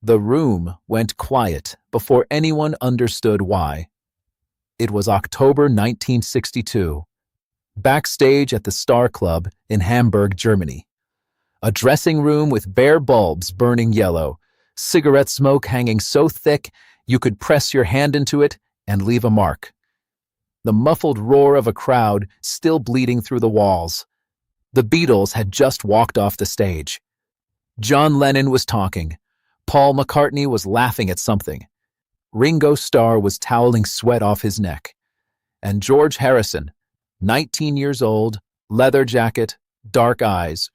The room went quiet before anyone understood why. It was October 1962, backstage at the Star Club in Hamburg, Germany. A dressing room with bare bulbs burning yellow, cigarette smoke hanging so thick you could press your hand into it and leave a mark. The muffled roar of a crowd still bleeding through the walls. The Beatles had just walked off the stage. John Lennon was talking. Paul McCartney was laughing at something. Ringo Starr was toweling sweat off his neck. And George Harrison, 19 years old, leather jacket, dark eyes,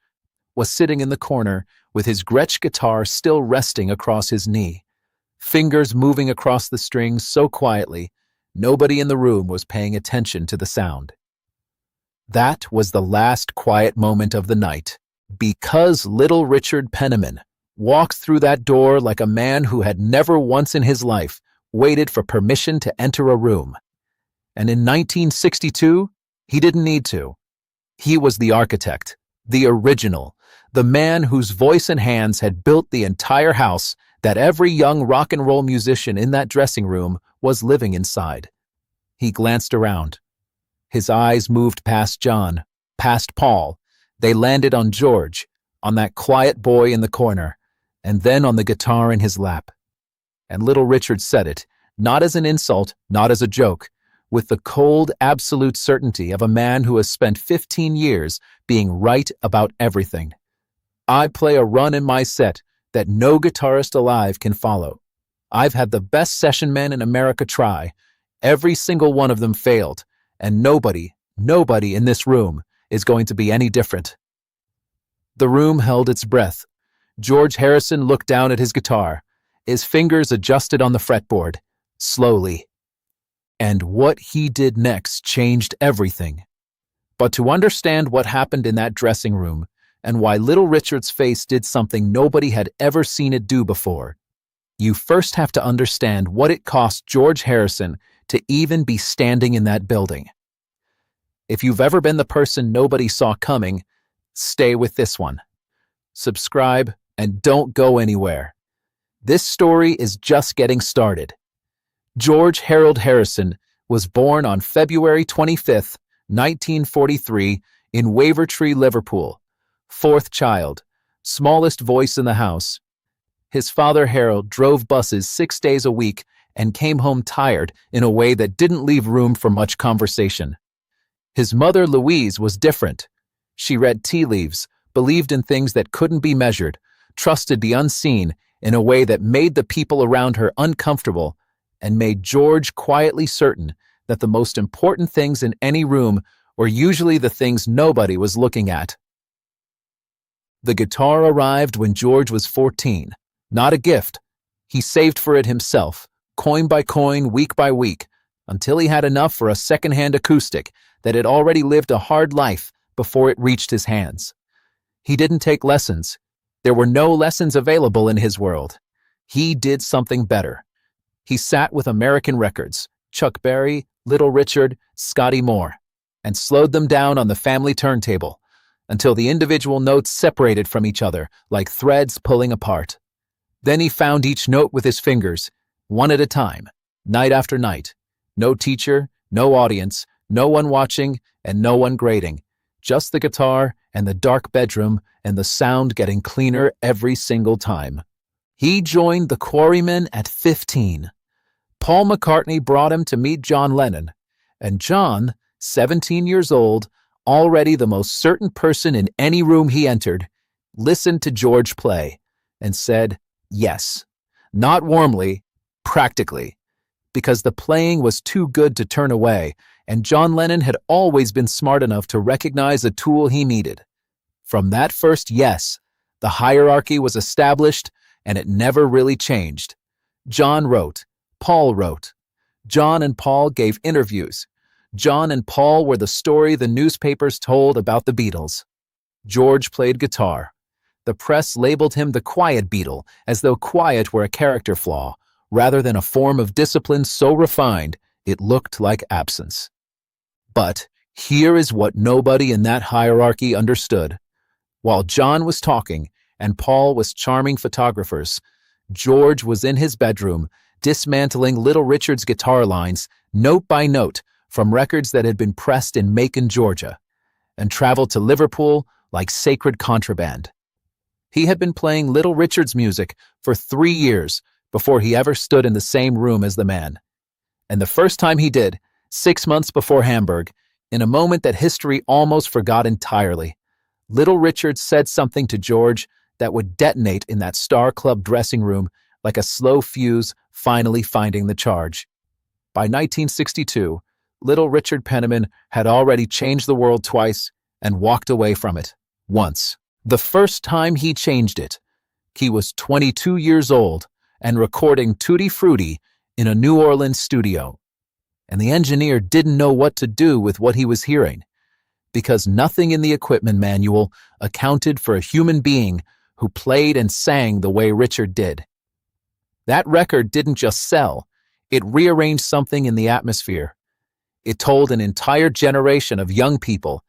was sitting in the corner with his Gretsch guitar still resting across his knee, fingers moving across the strings so quietly, nobody in the room was paying attention to the sound. That was the last quiet moment of the night, because little Richard Penniman walked through that door like a man who had never once in his life waited for permission to enter a room. And in 1962, he didn't need to. He was the architect, the original, the man whose voice and hands had built the entire house that every young rock and roll musician in that dressing room was living inside. He glanced around. His eyes moved past John, past Paul. They landed on George, on that quiet boy in the corner, and then on the guitar in his lap. And little Richard said it, not as an insult, not as a joke, with the cold, absolute certainty of a man who has spent 15 years being right about everything. I play a run in my set that no guitarist alive can follow. I've had the best session men in America try. Every single one of them failed, and nobody in this room is going to be any different. The room held its breath. George Harrison looked down at his guitar. His fingers adjusted on the fretboard, slowly. And what he did next changed everything. But to understand what happened in that dressing room, and why little Richard's face did something nobody had ever seen it do before, you first have to understand what it cost George Harrison to even be standing in that building. If you've ever been the person nobody saw coming, stay with this one. Subscribe and don't go anywhere. This story is just getting started. George Harold Harrison was born on February 25, 1943, in Wavertree, Liverpool. Fourth child, smallest voice in the house. His father Harold drove buses 6 days a week and came home tired in a way that didn't leave room for much conversation. His mother Louise was different. She read tea leaves, believed in things that couldn't be measured, trusted the unseen in a way that made the people around her uncomfortable, and made George quietly certain that the most important things in any room were usually the things nobody was looking at. The guitar arrived when George was 14, not a gift. He saved for it himself, coin by coin, week by week, until he had enough for a second-hand acoustic that had already lived a hard life before it reached his hands. He didn't take lessons. There were no lessons available in his world. He did something better. He sat with American records, Chuck Berry, Little Richard, Scotty Moore, and slowed them down on the family turntable until the individual notes separated from each other like threads pulling apart. Then he found each note with his fingers, one at a time, night after night. No teacher, no audience, no one watching, and no one grading. Just the guitar and the dark bedroom and the sound getting cleaner every single time. He joined the Quarrymen at 15. Paul McCartney brought him to meet John Lennon, and John, 17 years old, already the most certain person in any room he entered, listened to George play and said yes, not warmly, practically, because the playing was too good to turn away, and John Lennon had always been smart enough to recognize a tool he needed. From that first yes, the hierarchy was established, and it never really changed. John wrote, Paul wrote. John and Paul gave interviews. John and Paul were the story the newspapers told about the Beatles. George played guitar. The press labeled him the quiet Beatle, as though quiet were a character flaw, rather than a form of discipline so refined it looked like absence. But here is what nobody in that hierarchy understood. While John was talking and Paul was charming photographers, George was in his bedroom, dismantling Little Richard's guitar lines, note by note, from records that had been pressed in Macon, Georgia, and traveled to Liverpool like sacred contraband. He had been playing Little Richard's music for 3 years before he ever stood in the same room as the man. And the first time he did, 6 months before Hamburg, in a moment that history almost forgot entirely, Little Richard said something to George that would detonate in that Star Club dressing room like a slow fuse finally finding the charge. By 1962, Little Richard Penniman had already changed the world twice and walked away from it once. The first time he changed it, he was 22 years old and recording Tutti Frutti in a New Orleans studio. And the engineer didn't know what to do with what he was hearing, because nothing in the equipment manual accounted for a human being who played and sang the way Richard did. That record didn't just sell, it rearranged something in the atmosphere. It told an entire generation of young people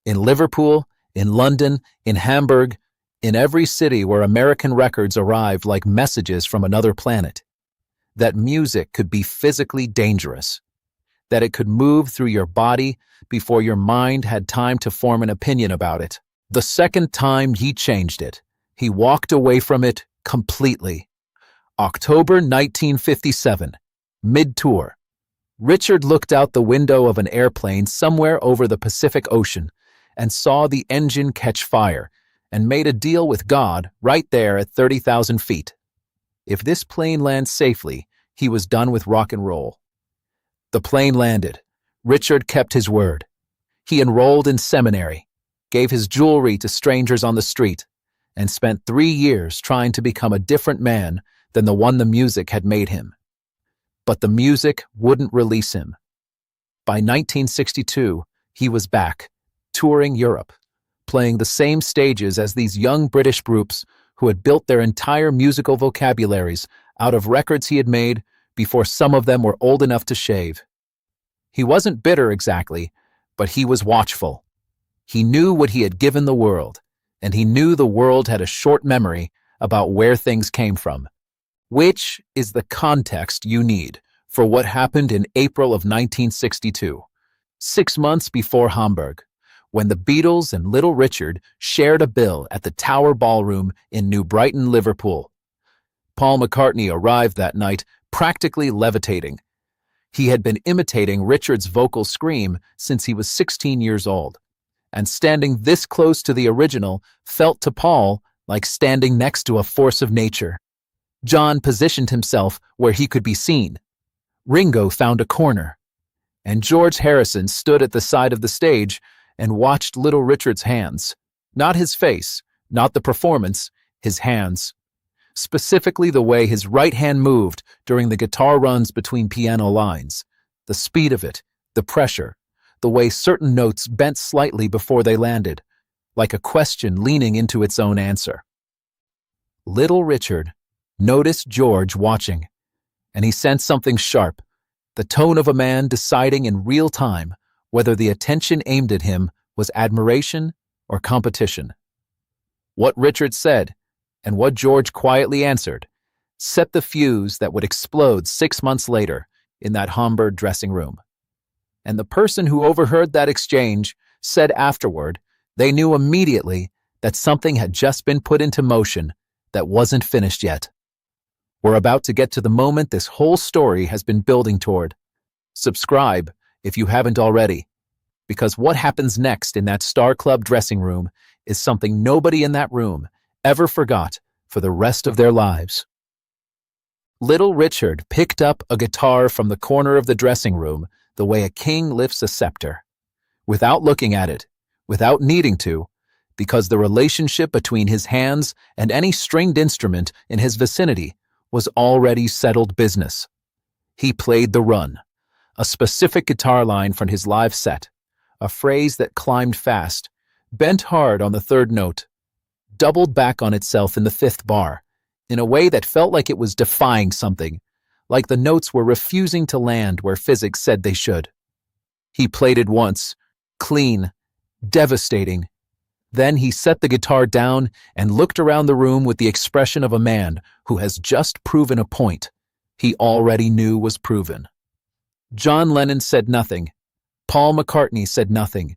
in Liverpool, in London, in Hamburg, in every city where American records arrived like messages from another planet, that music could be physically dangerous, that it could move through your body before your mind had time to form an opinion about it. The second time he changed it, he walked away from it completely. October 1957, mid-tour. Richard looked out the window of an airplane somewhere over the Pacific Ocean and saw the engine catch fire and made a deal with God right there at 30,000 feet. If this plane lands safely, he was done with rock and roll. The plane landed. Richard kept his word. He enrolled in seminary, gave his jewelry to strangers on the street, and spent 3 years trying to become a different man than the one the music had made him. But the music wouldn't release him. By 1962, he was back, touring Europe, playing the same stages as these young British groups who had built their entire musical vocabularies out of records he had made before some of them were old enough to shave. He wasn't bitter exactly, but he was watchful. He knew what he had given the world, and he knew the world had a short memory about where things came from, which is the context you need for what happened in April of 1962, 6 months before Hamburg, when the Beatles and Little Richard shared a bill at the Tower Ballroom in New Brighton, Liverpool. Paul McCartney arrived that night practically levitating. He had been imitating Richard's vocal scream since he was 16 years old, and standing this close to the original felt to Paul like standing next to a force of nature. John positioned himself where he could be seen. Ringo found a corner, and George Harrison stood at the side of the stage and watched Little Richard's hands. Not his face, not the performance, his hands. Specifically the way his right hand moved during the guitar runs between piano lines, the speed of it, the pressure, the way certain notes bent slightly before they landed, like a question leaning into its own answer. Little Richard noticed George watching, and he sensed something sharp, the tone of a man deciding in real time whether the attention aimed at him was admiration or competition. What Richard said, and what George quietly answered, set the fuse that would explode 6 months later in that Hamburg dressing room. And the person who overheard that exchange said afterward they knew immediately that something had just been put into motion that wasn't finished yet. We're about to get to the moment this whole story has been building toward. Subscribe if you haven't already, because what happens next in that Star Club dressing room is something nobody in that room ever forgot for the rest of their lives. Little Richard picked up a guitar from the corner of the dressing room the way a king lifts a scepter, without looking at it, without needing to, because the relationship between his hands and any stringed instrument in his vicinity was already settled business. He played the run, a specific guitar line from his live set, a phrase that climbed fast, bent hard on the third note, doubled back on itself in the fifth bar, in a way that felt like it was defying something, like the notes were refusing to land where physics said they should. He played it once, clean, devastating, Then he set the guitar down and looked around the room with the expression of a man who has just proven a point he already knew was proven. John Lennon said nothing. Paul McCartney said nothing.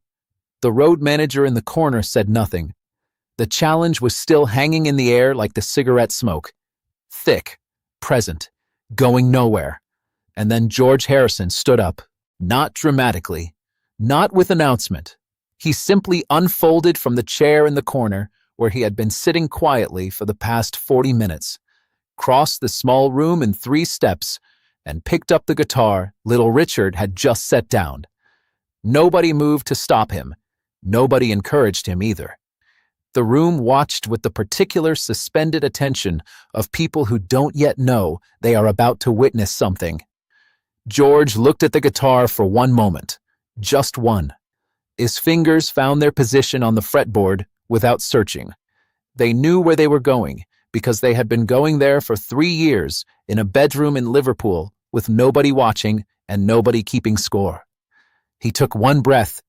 The road manager in the corner said nothing. The challenge was still hanging in the air like the cigarette smoke. Thick, present, going nowhere. And then George Harrison stood up, not dramatically, not with announcement. He simply unfolded from the chair in the corner where he had been sitting quietly for the past 40 minutes, crossed the small room in 3 steps, and picked up the guitar Little Richard had just set down. Nobody moved to stop him. Nobody encouraged him either. The room watched with the particular suspended attention of people who don't yet know they are about to witness something. George looked at the guitar for one moment, just one. His fingers found their position on the fretboard without searching. They knew where they were going because they had been going there for 3 years in a bedroom in Liverpool with nobody watching and nobody keeping score. He took one breath,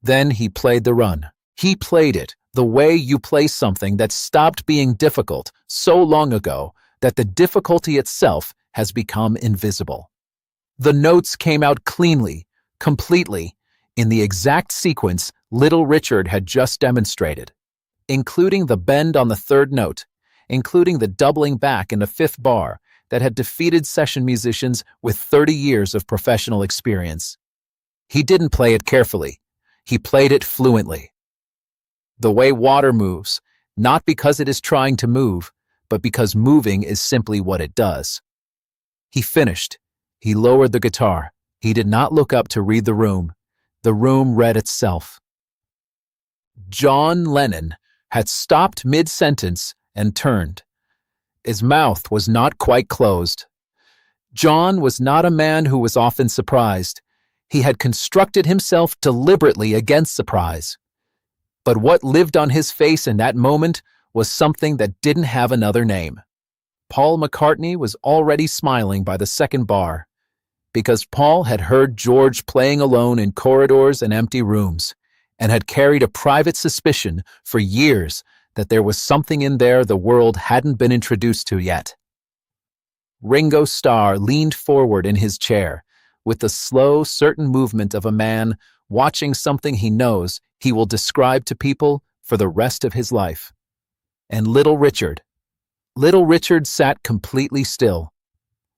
then he played the run. He played it the way you play something that stopped being difficult so long ago that the difficulty itself has become invisible. The notes came out cleanly, completely, in the exact sequence Little Richard had just demonstrated, including the bend on the 3rd note, including the doubling back in the 5th bar that had defeated session musicians with 30 years of professional experience. He didn't play it carefully. He played it fluently. The way water moves, not because it is trying to move, but because moving is simply what it does. He finished. He lowered the guitar. He did not look up to read the room. The room read itself. John Lennon had stopped mid-sentence and turned. His mouth was not quite closed. John was not a man who was often surprised. He had constructed himself deliberately against surprise. But what lived on his face in that moment was something that didn't have another name. Paul McCartney was already smiling by the 2nd bar, because Paul had heard George playing alone in corridors and empty rooms, and had carried a private suspicion for years that there was something in there the world hadn't been introduced to yet. Ringo Starr leaned forward in his chair, with the slow, certain movement of a man watching something he knows he will describe to people for the rest of his life. And Little Richard sat completely still,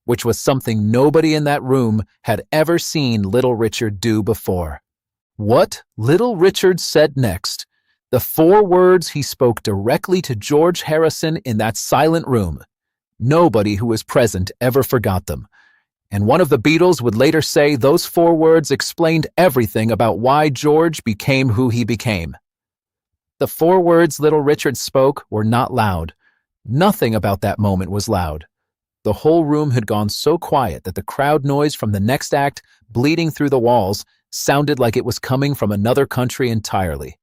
which was something nobody in that room had ever seen Little Richard do before. What Little Richard said next, the 4 words he spoke directly to George Harrison in that silent room, nobody who was present ever forgot them. And one of the Beatles would later say those 4 words explained everything about why George became who he became. The 4 words Little Richard spoke were not loud. Nothing about that moment was loud. The whole room had gone so quiet that the crowd noise from the next act, bleeding through the walls, sounded like it was coming from another country entirely.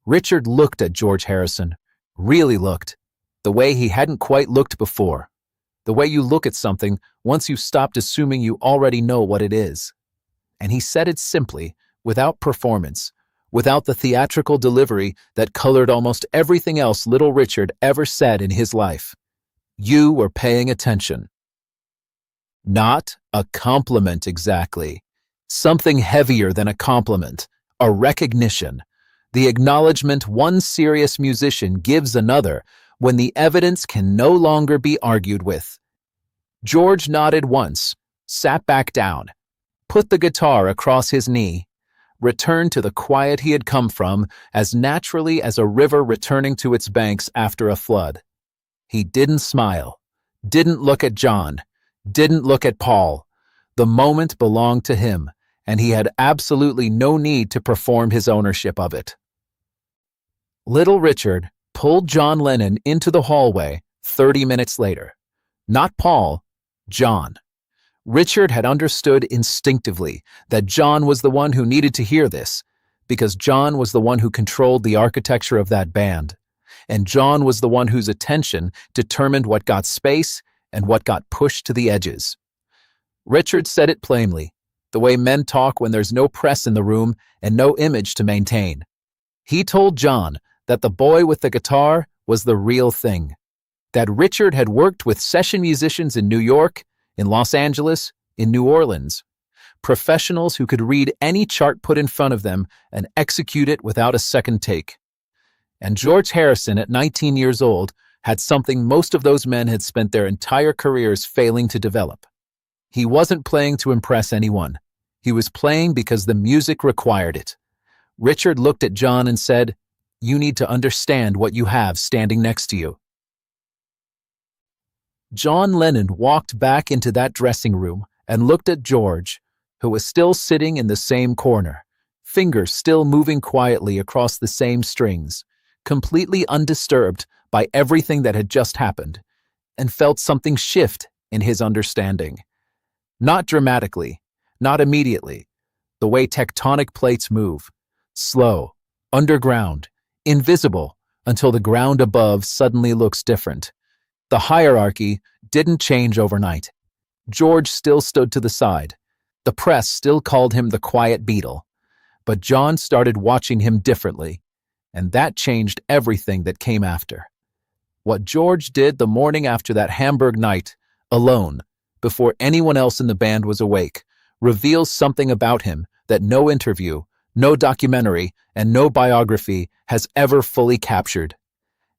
Richard looked at George Harrison, really looked, the way he hadn't quite looked before. The way you look at something once you've stopped assuming you already know what it is. And he said it simply, without performance, without the theatrical delivery that colored almost everything else Little Richard ever said in his life. You were paying attention. Not a compliment exactly. Something heavier than a compliment, a recognition, the acknowledgement one serious musician gives another when the evidence can no longer be argued with. George nodded once, sat back down, put the guitar across his knee, returned to the quiet he had come from as naturally as a river returning to its banks after a flood. He didn't smile, didn't look at John, didn't look at Paul. The moment belonged to him, and he had absolutely no need to perform his ownership of it. Little Richard pulled John Lennon into the hallway 30 minutes later. Not Paul, John. Richard had understood instinctively that John was the one who needed to hear this, because John was the one who controlled the architecture of that band, and John was the one whose attention determined what got space and what got pushed to the edges. Richard said it plainly, the way men talk when there's no press in the room and no image to maintain. He told John that the boy with the guitar was the real thing, that Richard had worked with session musicians in New York, in Los Angeles, in New Orleans, professionals who could read any chart put in front of them and execute it without a second take. And George Harrison, at 19 years old, had something most of those men had spent their entire careers failing to develop. He wasn't playing to impress anyone. He was playing because the music required it. Richard looked at John and said, "You need to understand what you have standing next to you." John Lennon walked back into that dressing room and looked at George, who was still sitting in the same corner, fingers still moving quietly across the same strings, completely undisturbed by everything that had just happened, and felt something shift in his understanding. Not dramatically, not immediately, the way tectonic plates move, slow, underground, invisible, until the ground above suddenly looks different. The hierarchy didn't change overnight. George still stood to the side. The press still called him the quiet Beatle. But John started watching him differently, and that changed everything that came after. What George did the morning after that Hamburg night, alone, before anyone else in the band was awake, reveals something about him that no interview, no documentary, and no biography has ever fully captured.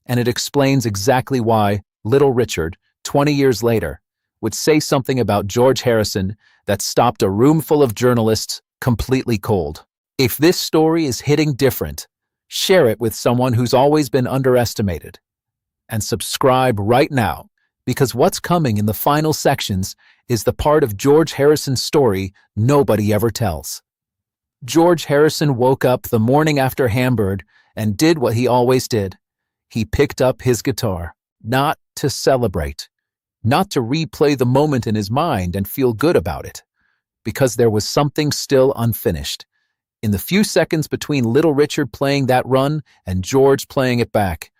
And it explains exactly why Little Richard, 20 years later, would say something about George Harrison that stopped a room full of journalists completely cold. If this story is hitting different, share it with someone who's always been underestimated. And subscribe right now, because what's coming in the final sections is the part of George Harrison's story nobody ever tells. George Harrison woke up the morning after Hamburg and did what he always did. He picked up his guitar, not to celebrate, not to replay the moment in his mind and feel good about it, because there was something still unfinished. In the few seconds between Little Richard playing that run and George playing it back,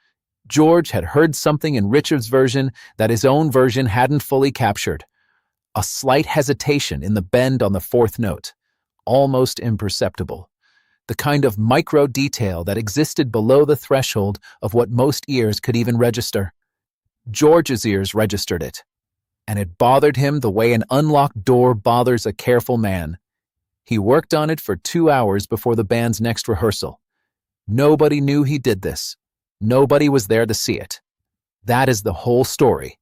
George had heard something in Richard's version that his own version hadn't fully captured. A slight hesitation in the bend on the fourth note, almost imperceptible. The kind of micro detail that existed below the threshold of what most ears could even register. George's ears registered it, and it bothered him the way an unlocked door bothers a careful man. He worked on it for 2 hours before the band's next rehearsal. Nobody knew he did this. Nobody was there to see it. That is the whole story.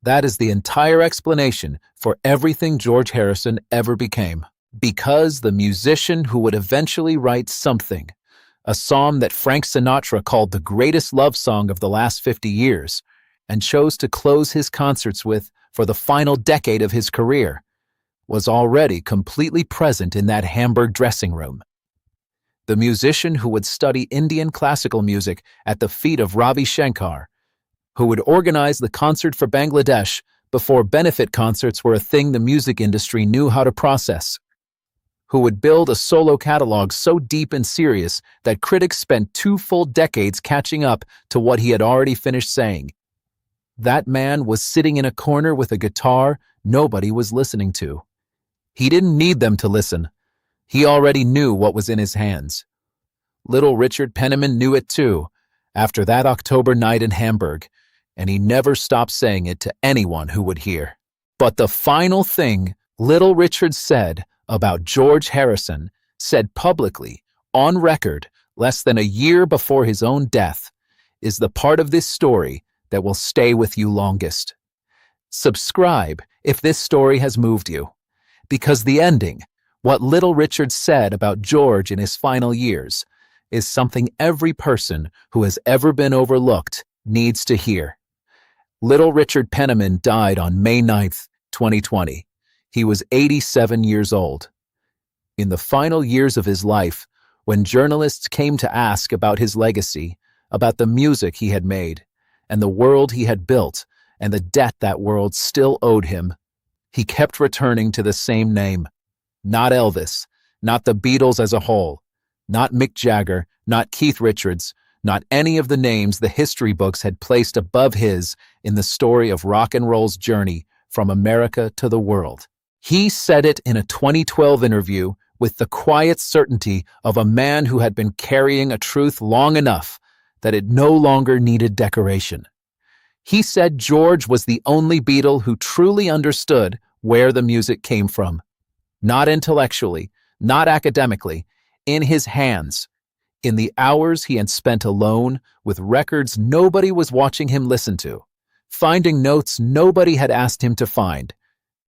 That is the entire explanation for everything George Harrison ever became. Because the musician who would eventually write Something, a song that Frank Sinatra called the greatest love song of the last 50 years, and chose to close his concerts with for the final decade of his career, was already completely present in that Hamburg dressing room. The musician who would study Indian classical music at the feet of Ravi Shankar, who would organize the concert for Bangladesh before benefit concerts were a thing the music industry knew how to process, who would build a solo catalog so deep and serious that critics spent 2 full decades catching up to what he had already finished saying. That man was sitting in a corner with a guitar nobody was listening to. He didn't need them to listen. He already knew what was in his hands. Little Richard Penniman knew it too, after that October night in Hamburg, and he never stopped saying it to anyone who would hear. But the final thing Little Richard said about George Harrison, said publicly, on record, less than a year before his own death, is the part of this story that will stay with you longest. Subscribe if this story has moved you, because the ending, what Little Richard said about George in his final years, is something every person who has ever been overlooked needs to hear. Little Richard Penniman died on May 9th, 2020. He was 87 years old. In the final years of his life, when journalists came to ask about his legacy, about the music he had made, and the world he had built, and the debt that world still owed him, he kept returning to the same name. Not Elvis, not the Beatles as a whole, not Mick Jagger, not Keith Richards, not any of the names the history books had placed above his in the story of rock and roll's journey from America to the world. He said it in a 2012 interview with the quiet certainty of a man who had been carrying a truth long enough that it no longer needed decoration. He said George was the only Beatle who truly understood where the music came from. Not intellectually, not academically, in his hands. In the hours he had spent alone with records nobody was watching him listen to, finding notes nobody had asked him to find,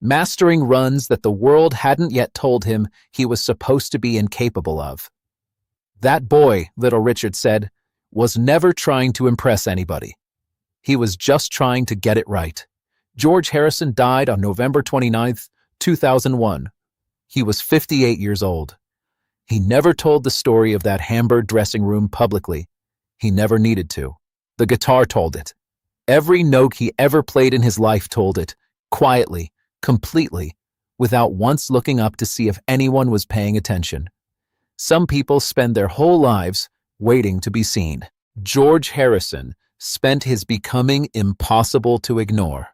mastering runs that the world hadn't yet told him he was supposed to be incapable of. That boy, Little Richard said, was never trying to impress anybody. He was just trying to get it right. George Harrison died on November 29, 2001. He was 58 years old. He never told the story of that Hamburg dressing room publicly. He never needed to. The guitar told it. Every note he ever played in his life told it, quietly, completely, without once looking up to see if anyone was paying attention. Some people spend their whole lives waiting to be seen. George Harrison spent his becoming impossible to ignore.